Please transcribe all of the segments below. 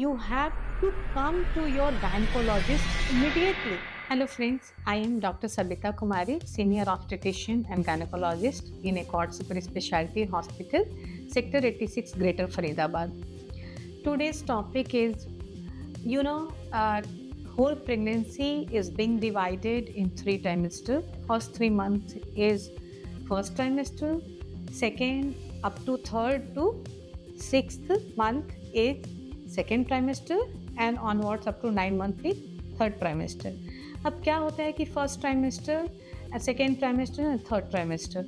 you have to come to your gynecologist immediately. Hello friends, I am Dr. Sabita Kumari, Senior Obstetrician and Gynecologist in Accord Super Specialty Hospital, Sector 86, Greater Faridabad. Today's topic is, whole pregnancy is being divided in 3 trimesters. First 3 months is first trimester, second up to third to 6th month is second trimester and onwards up to 9 month is third trimester. अब क्या होता है कि first trimester, second trimester और third trimester.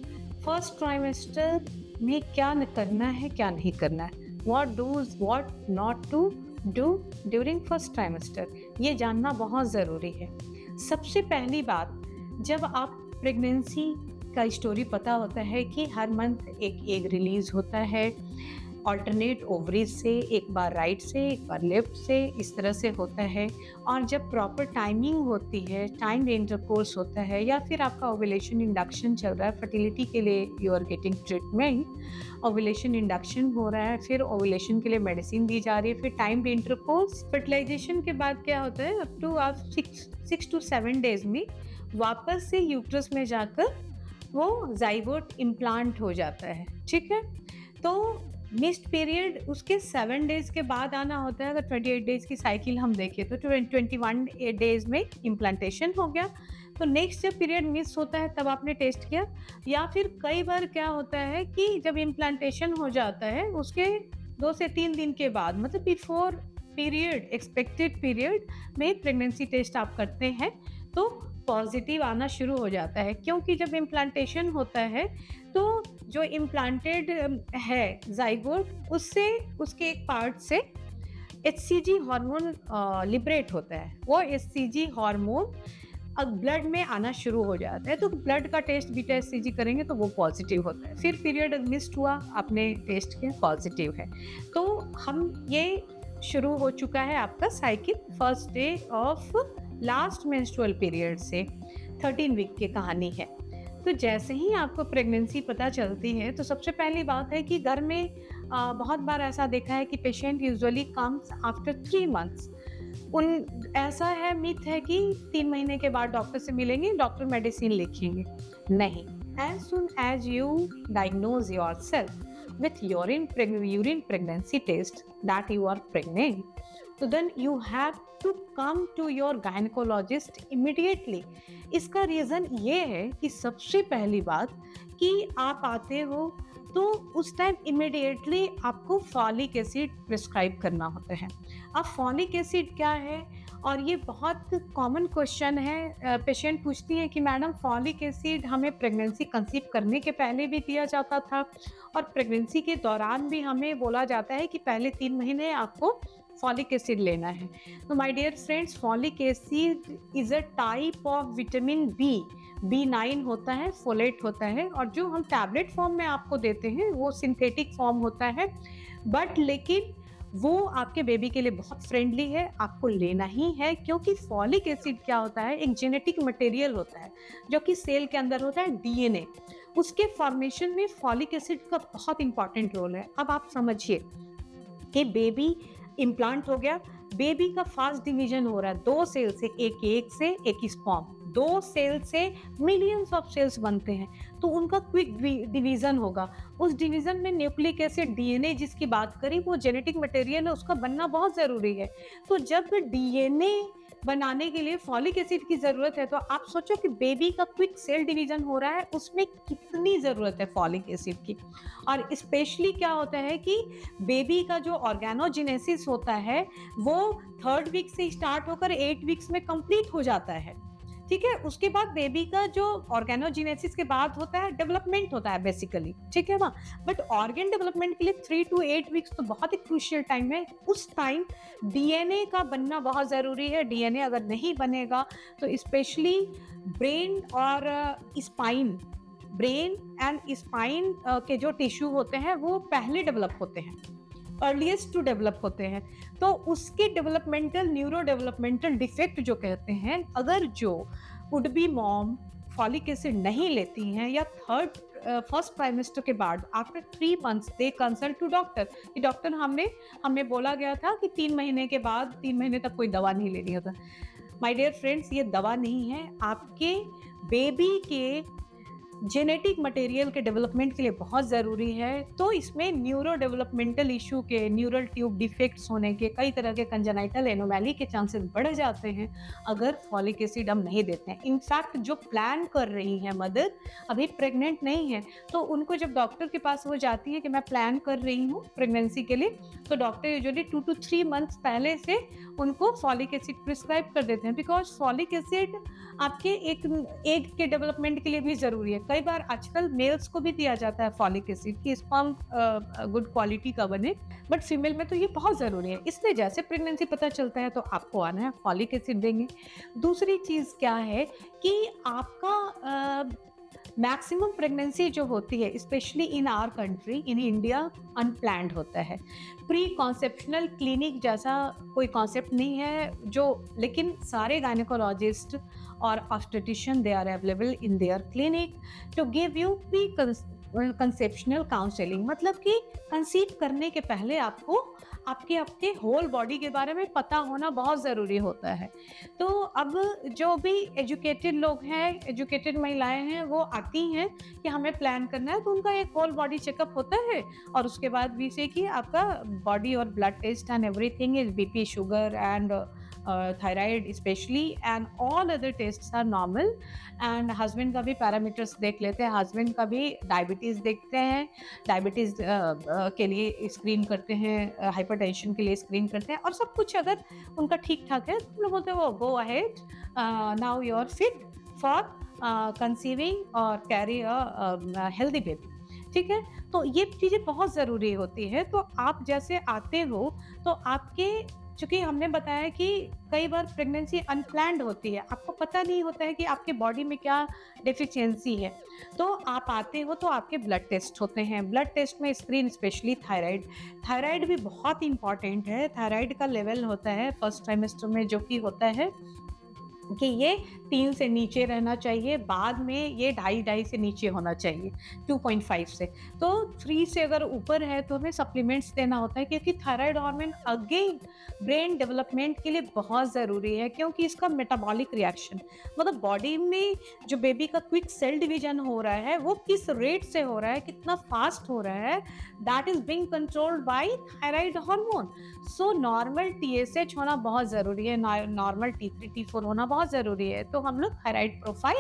First trimester में क्या करना है, क्या नहीं करना है, what does what not to do during first trimester, ये जानना बहुत ज़रूरी है. सबसे पहली बात, जब आप प्रेगनेंसी का स्टोरी पता होता है कि हर मंथ एक एग रिलीज होता है, ऑल्टरनेट ओवरीज से, एक बार राइट से एक बार लेफ्ट से, इस तरह से होता है. और जब प्रॉपर टाइमिंग होती है, टाइम इंटरकोर्स होता है, या फिर आपका ओव्यूलेशन इंडक्शन चल रहा है, फर्टिलिटी के लिए you are getting treatment, ovulation induction हो रहा है, फिर ओव्यूलेशन के लिए मेडिसिन दी जा रही है, फिर टाइम इंटरकोर्स, फर्टिलाइजेशन के बाद क्या होता है, अप टू आप 6 to 7 डेज में वापस से यूट्रस में जाकर वो जाइगोट इम्प्लांट हो जाता है. ठीक है, तो मिस्ड पीरियड उसके 7 डेज के बाद आना होता है. अगर 28 डेज की साइकिल हम देखें तो 21 डेज में इम्प्लांटेशन हो गया. तो नेक्स्ट जब पीरियड मिस होता है तब आपने टेस्ट किया, या फिर कई बार क्या होता है कि जब इम्प्लांटेशन हो जाता है उसके 2 से 3 दिन के बाद, मतलब बिफोर पीरियड, एक्सपेक्टेड पीरियड में प्रेगनेंसी टेस्ट आप करते हैं तो पॉजिटिव आना शुरू हो जाता है. क्योंकि जब इम्प्लांटेशन होता है तो जो इम्प्लांटेड है जाइगोट, उससे उसके एक पार्ट से HCG हार्मोन लिबरेट होता है. वो HCG हार्मोन अब ब्लड में आना शुरू हो जाता है. तो ब्लड का टेस्ट बीटा HCG करेंगे तो वो पॉजिटिव होता है. फिर पीरियड मिस्ड हुआ, आपने टेस्ट किया, पॉजिटिव है. तो हम ये शुरू हो चुका है आपका cycle first day of last menstrual period से 13 वीक की कहानी है. तो जैसे ही आपको प्रेगनेंसी पता चलती है तो सबसे पहली बात है कि घर में बहुत बार ऐसा देखा है कि patient usually comes after 3 months. ऐसा है, मिथ है कि 3 महीने के बाद डॉक्टर से मिलेंगे, डॉक्टर मेडिसिन लिखेंगे. नहीं, as soon as you diagnose yourself with urine pregnancy test that you are pregnant, so then you have to come to your gynecologist immediately. इसका रीज़न ये है कि सबसे पहली बात कि आप आते हो तो उस टाइम इमिडिएटली आपको फॉलिक एसिड प्रिस्क्राइब करना होता है. अब फॉलिक एसिड क्या है, और ये बहुत कॉमन क्वेश्चन है. पेशेंट पूछती हैं कि मैडम फॉलिक एसिड हमें प्रेगनेंसी कंसीव करने के पहले भी दिया जाता था और प्रेगनेंसी के दौरान भी हमें बोला जाता है कि पहले 3 महीने आपको फॉलिक एसिड लेना है. तो my dear friends, folic acid is a type of vitamin B9 होता है, फोलेट होता है, और जो हम टैबलेट फॉर्म में आपको देते हैं वो सिंथेटिक फॉर्म होता है. बट लेकिन वो आपके बेबी के लिए बहुत फ्रेंडली है, आपको लेना ही है. क्योंकि फॉलिक एसिड क्या होता है, एक जेनेटिक मटेरियल होता है जो कि सेल के अंदर होता है, DNA. उसके फॉर्मेशन में फॉलिक एसिड का बहुत इंपॉर्टेंट रोल है. अब आप समझिए कि बेबी इम्प्लांट हो गया, बेबी का फास्ट डिवीजन हो रहा है 2 सेल से, एक एग से एक स्पर्म. 2 सेल से मिलियंस ऑफ सेल्स बनते हैं, तो उनका क्विक डिवीजन होगा. उस डिवीजन में न्यूक्लिक एसिड, DNA जिसकी बात करी, वो जेनेटिक मटेरियल है, उसका बनना बहुत ज़रूरी है. तो जब DNA बनाने के लिए फॉलिक एसिड की ज़रूरत है, तो आप सोचो कि बेबी का क्विक सेल डिवीजन हो रहा है, उसमें कितनी ज़रूरत है फॉलिक एसिड की. और स्पेशली क्या होता है कि बेबी का जो ऑर्गेनोजेनेसिस होता है वो 3rd वीक से स्टार्ट होकर 8 वीक्स में कंप्लीट हो जाता है. ठीक है, उसके बाद बेबी का जो ऑर्गेनोजेनेसिस के बाद होता है डेवलपमेंट होता है बेसिकली. ठीक है ना, बट ऑर्गन डेवलपमेंट के लिए 3 to 8 वीक्स तो बहुत ही क्रूशियल टाइम है. उस टाइम DNA का बनना बहुत ज़रूरी है. DNA अगर नहीं बनेगा तो स्पेशली ब्रेन और स्पाइन, ब्रेन एंड स्पाइन के जो टिश्यू होते हैं वो पहले डेवलप होते हैं, अर्लीस्ट टू डेवलप होते हैं. तो उसके डेवलपमेंटल, न्यूरो डेवलपमेंटल डिफेक्ट जो कहते हैं, अगर जो would be mom folic acid नहीं लेती हैं या 3rd फर्स्ट ट्राइमेस्टर के बाद after 3 months they consult to doctor कि डॉक्टर हमें बोला गया था कि 3 महीने के बाद 3 महीने तक कोई दवा नहीं लेनी होता। माय डियर फ्रेंड्स, ये दवा नहीं है, आपके बेबी के जेनेटिक मटेरियल के डेवलपमेंट के लिए बहुत ज़रूरी है। तो इसमें न्यूरो डेवलपमेंटल इशू के, न्यूरल ट्यूब डिफेक्ट्स होने के, कई तरह के कंजेनाइटल एनोमैली के चांसेस बढ़ जाते हैं अगर फॉलिक एसिड हम नहीं देते हैं। इनफैक्ट जो प्लान कर रही हैं मदर, अभी प्रेग्नेंट नहीं है, तो उनको जब डॉक्टर के पास वो जाती है कि मैं प्लान कर रही हूँ प्रेगनेंसी के लिए, तो डॉक्टर यूजुअली 2 to 3 मंथ्स पहले से उनको फॉलिक एसिड प्रिस्क्राइब कर देते हैं, बिकॉज फॉलिक एसिड आपके एक एग के डेवलपमेंट के लिए भी ज़रूरी है। कई बार आजकल मेल्स को भी दिया जाता है फॉलिक एसिड कि स्पर्म गुड क्वालिटी का बने, बट फीमेल में तो ये बहुत ज़रूरी है। इसलिए जैसे प्रेगनेंसी पता चलता है तो आपको आना है, फॉलिक एसिड देंगे। दूसरी चीज़ क्या है कि आपका मैक्सिमम प्रेगनेंसी जो होती है, specially in our country, in India, unplanned होता है। प्री कॉन्सेप्शनल क्लिनिक जैसा कोई कॉन्सेप्ट नहीं है जो, लेकिन सारे गायनेकोलॉजिस्ट और obstetrician they are available in their clinic to give you pre conceptional counselling. मतलब कि कंसीव करने के पहले आपको आपके होल बॉडी के बारे में पता होना बहुत ज़रूरी होता है। तो अब जो भी एजुकेटेड लोग हैं, एजुकेटेड महिलाएं हैं, वो आती हैं कि हमें प्लान करना है, तो उनका एक होल बॉडी चेकअप होता है और उसके बाद भी से कि आपका बॉडी और blood test and everything is BP, sugar and thyroid specially, and all other tests are normal. And husband का भी पैरामीटर्स देख लेते हैं, हस्बैंड का भी डायबिटीज़ देखते हैं, डायबिटीज़ के लिए स्क्रीन करते हैं, हाइपरटेंशन के लिए स्क्रीन करते हैं, और सब कुछ अगर उनका ठीक ठाक है तो लोग बोलते हैं वो go ahead, now you are fit for conceiving और कैरी अ हेल्दी बेबी। ठीक है, तो ये चीज़ें बहुत ज़रूरी होती है। तो आप जैसे आते हो तो आपके, चूँकि हमने बताया कि कई बार प्रेगनेंसी अनप्लान्ड होती है, आपको पता नहीं होता है कि आपके बॉडी में क्या डेफिशिएंसी है, तो आप आते हो तो आपके ब्लड टेस्ट होते हैं। ब्लड टेस्ट में स्क्रीन स्पेशली थायराइड भी बहुत इंपॉर्टेंट है। थायराइड का लेवल होता है फर्स्ट ट्राइमेस्टर में, जो कि होता है कि ये 3 से नीचे रहना चाहिए, बाद में ये 2.5 से नीचे होना चाहिए, 2.5 से। तो 3 से अगर ऊपर है तो हमें सप्लीमेंट्स देना होता है, क्योंकि thyroid hormone again brain development के लिए बहुत ज़रूरी है, क्योंकि इसका मेटाबॉलिक रिएक्शन, मतलब बॉडी में जो बेबी का क्विक सेल डिवीजन हो रहा है वो किस रेट से हो रहा है, कितना फास्ट हो रहा है, that is being controlled by thyroid hormone. So normal TSH होना बहुत ज़रूरी है, नॉर्मल T3 T4 होना बहुत ज़रूरी है। तो हम लोग थायराइड प्रोफाइल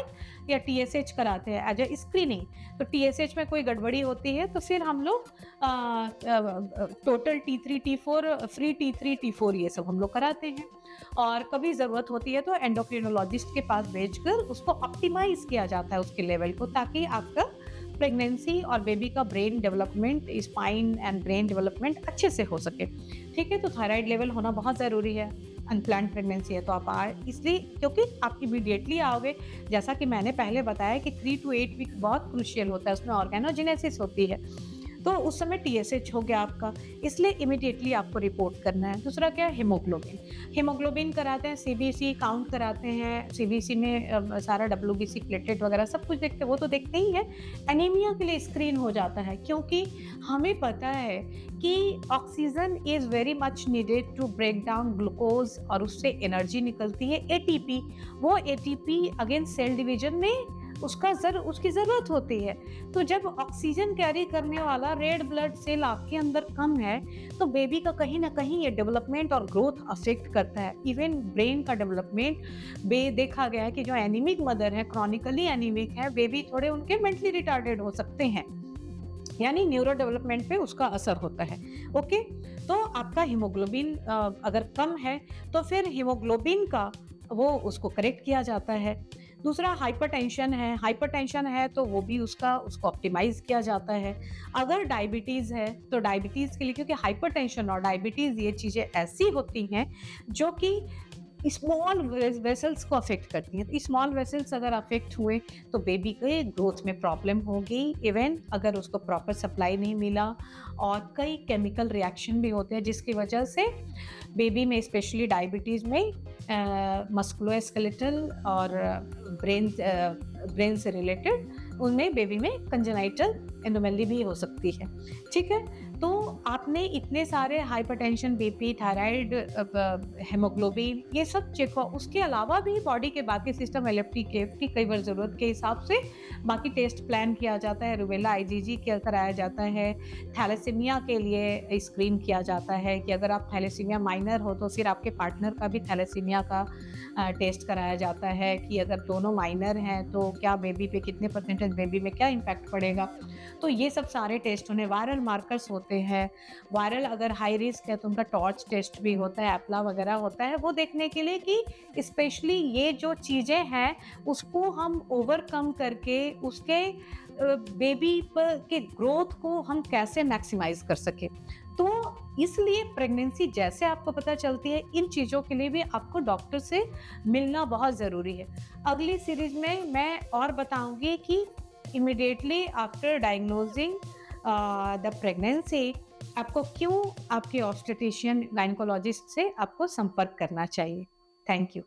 या TSH कराते हैं एज ए स्क्रीनिंग। तो TSH में कोई गड़बड़ी होती है तो फिर हम लोग total T3 T4, free T3 T4 ये सब हम लोग कराते हैं। और कभी ज़रूरत होती है तो एंडोक्रिनोलॉजिस्ट के पास भेजकर उसको ऑप्टिमाइज़ किया जाता है उसके लेवल को, ताकि आपका प्रेगनेंसी और बेबी का brain development, spine and brain development अच्छे से हो सके। ठीक है, तो थायराइड लेवल होना बहुत ज़रूरी है। अनप्लान्ड प्रेगनेंसी है तो आप आए, इसलिए क्योंकि आप इमीडिएटली आओगे। जैसा कि मैंने पहले बताया कि 3 to 8 वीक बहुत क्रूशियल होता है, उसमें ऑर्गेनोजेनेसिस होती है, तो उस समय TSH हो गया आपका, इसलिए इमीडिएटली आपको रिपोर्ट करना है। दूसरा क्या है, हीमोग्लोबिन कराते हैं, CBC काउंट कराते हैं, CBC में सारा WBC प्लेटलेट वगैरह सब कुछ देखते हैं, वो तो देखते ही है। एनीमिया के लिए स्क्रीन हो जाता है, क्योंकि हमें पता है कि oxygen is very much needed to break down glucose, और उससे एनर्जी निकलती है ATP। वो ATP अगेन सेल डिवीजन में उसकी ज़रूरत होती है। तो जब ऑक्सीजन कैरी करने वाला रेड ब्लड सेल आपके अंदर कम है तो बेबी का कहीं ना कहीं ये डेवलपमेंट और ग्रोथ अफेक्ट करता है। इवन ब्रेन का डेवलपमेंट देखा गया है कि जो एनीमिक मदर है, क्रॉनिकली एनीमिक है, बेबी थोड़े उनके मेंटली रिटार्डेड हो सकते हैं, यानी न्यूरो डेवलपमेंट पे उसका असर होता है। ओके, तो आपका हीमोग्लोबिन अगर कम है तो फिर हीमोग्लोबिन का वो उसको करेक्ट किया जाता है। दूसरा हाइपरटेंशन है तो वो भी उसको ऑप्टिमाइज किया जाता है। अगर डायबिटीज़ है तो डायबिटीज़ के लिए, क्योंकि हाइपरटेंशन और डायबिटीज़ ये चीज़ें ऐसी होती हैं जो कि स्मॉल वेसल्स को अफेक्ट करती हैं। तो स्मॉल वेसल्स अगर अफेक्ट हुए तो बेबी के ग्रोथ में प्रॉब्लम होगी, इवन अगर उसको प्रॉपर सप्लाई नहीं मिला, और कई केमिकल रिएक्शन भी होते हैं जिसकी वजह से बेबी में, स्पेशली डायबिटीज़ में, मस्कुलोस्केलेटल और ब्रेन से रिलेटेड उनमें बेबी में कंजेनाइटल एनोमली भी हो सकती है। ठीक है, तो आपने इतने सारे हाइपरटेंशन, बीपी, थायराइड, हेमोग्लोबिन, ये सब चेक हुआ। उसके अलावा भी बॉडी के बाकी सिस्टम, एलएफटी, केएफटी, कई बार ज़रूरत के हिसाब से बाकी टेस्ट प्लान किया जाता है। रूबेला, आईजीजी क्या कराया जाता है। थैलेसीमिया के लिए स्क्रीन किया जाता है कि अगर आप थैलेसीमिया माइनर हो तो फिर आपके पार्टनर का भी थैलेसीमिया का टेस्ट कराया जाता है कि अगर दोनों माइनर हैं तो क्या बेबी पे कितने परसेंटेज बेबी में क्या इम्पैक्ट पड़ेगा। तो ये सब सारे टेस्ट उन्हें, वायरल मार्कर्स होते हैं। वायरल अगर हाई रिस्क है तो उनका टॉर्च टेस्ट भी होता है, एप्ला वगैरह होता है, वो देखने के लिए कि स्पेशली ये जो चीज़ें हैं उसको हम ओवरकम करके उसके बेबी के ग्रोथ को हम कैसे मैक्सिमाइज कर सके। तो इसलिए प्रेगनेंसी जैसे आपको पता चलती है, इन चीज़ों के लिए भी आपको डॉक्टर से मिलना बहुत ज़रूरी है। अगली सीरीज में मैं और बताऊंगी कि immediately after diagnosing the pregnancy आपको क्यों आपके ऑब्स्टेट्रिशियन गायनेकोलॉजिस्ट से आपको संपर्क करना चाहिए। Thank you.